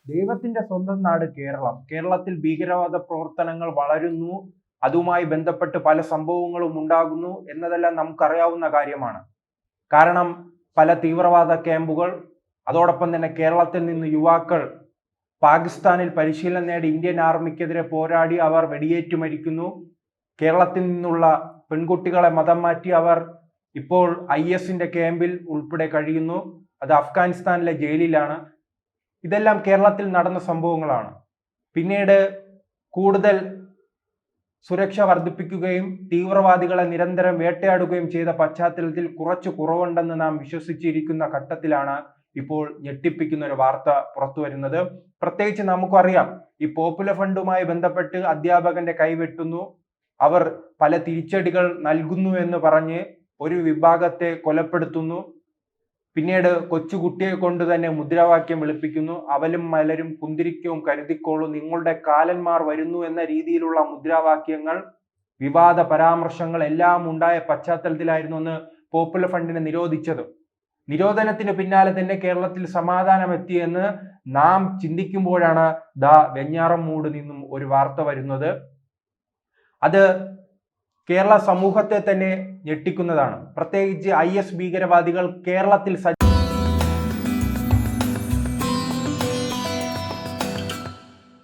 ദൈവത്തിന്റെ സ്വന്തം നാട് കേരളം. കേരളത്തിൽ ഭീകരവാദ പ്രവർത്തനങ്ങൾ വളരുന്നു. അതുമായി ബന്ധപ്പെട്ട് പല സംഭവങ്ങളും ഉണ്ടാകുന്നു എന്നതെല്ലാം നമുക്കറിയാവുന്ന കാര്യമാണ്. കാരണം പല തീവ്രവാദ ക്യാമ്പുകൾ, അതോടൊപ്പം തന്നെ കേരളത്തിൽ നിന്ന് യുവാക്കൾ പാകിസ്ഥാനിൽ പരിശീലനം നേടി ഇന്ത്യൻ ആർമിക്കെതിരെ പോരാടി അവർ വെടിയേറ്റു മരിക്കുന്നു. കേരളത്തിൽ നിന്നുള്ള പെൺകുട്ടികളെ മതം മാറ്റി അവർ ഇപ്പോൾ IS ക്യാമ്പിൽ ഉൾപ്പെടെ കഴിയുന്നു. അത് അഫ്ഗാനിസ്ഥാനിലെ ജയിലിലാണ്. ഇതെല്ലാം കേരളത്തിൽ നടന്ന സംഭവങ്ങളാണ്. പിന്നീട് കൂടുതൽ സുരക്ഷ വർദ്ധിപ്പിക്കുകയും തീവ്രവാദികളെ നിരന്തരം വേട്ടയാടുകയും ചെയ്ത പശ്ചാത്തലത്തിൽ കുറച്ച് കുറവുണ്ടെന്ന് നാം വിശ്വസിച്ചിരിക്കുന്ന ഘട്ടത്തിലാണ് ഇപ്പോൾ ഞെട്ടിപ്പിക്കുന്ന ഒരു വാർത്ത പുറത്തു വരുന്നത്. പ്രത്യേകിച്ച് നമുക്കറിയാം, ഈ പോപ്പുലർ ഫണ്ടുമായി ബന്ധപ്പെട്ട് അധ്യാപകന്റെ കൈവെട്ടുന്നു, അവർ പല തിരിച്ചടികൾ നൽകുന്നു എന്ന് പറഞ്ഞ് ഒരു വിഭാഗത്തെ കൊലപ്പെടുത്തുന്നു. പിന്നീട് കൊച്ചുകുട്ടിയെ കൊണ്ട് തന്നെ മുദ്രാവാക്യം വിളിപ്പിക്കുന്നു. അവലും മലരും കുന്തിരിക്കവും കരുതിക്കോളൂ, നിങ്ങളുടെ കാലന്മാർ വരുന്നു എന്ന രീതിയിലുള്ള മുദ്രാവാക്യങ്ങൾ, വിവാദ പരാമർശങ്ങൾ എല്ലാം ഉണ്ടായ പശ്ചാത്തലത്തിലായിരുന്നു അന്ന് പോപ്പുലർ ഫണ്ടിനെ നിരോധിച്ചത്. നിരോധനത്തിന് പിന്നാലെ തന്നെ കേരളത്തിൽ സമാധാനം എത്തിയെന്ന് നാം ചിന്തിക്കുമ്പോഴാണ് വെഞ്ഞാറമൂട് നിന്നും ഒരു വാർത്ത വരുന്നത്. അത് കേരള സമൂഹത്തെ തന്നെ ഞെട്ടിക്കുന്നതാണ്. പ്രത്യേകിച്ച് IS ഭീകരവാദികൾ കേരളത്തിൽ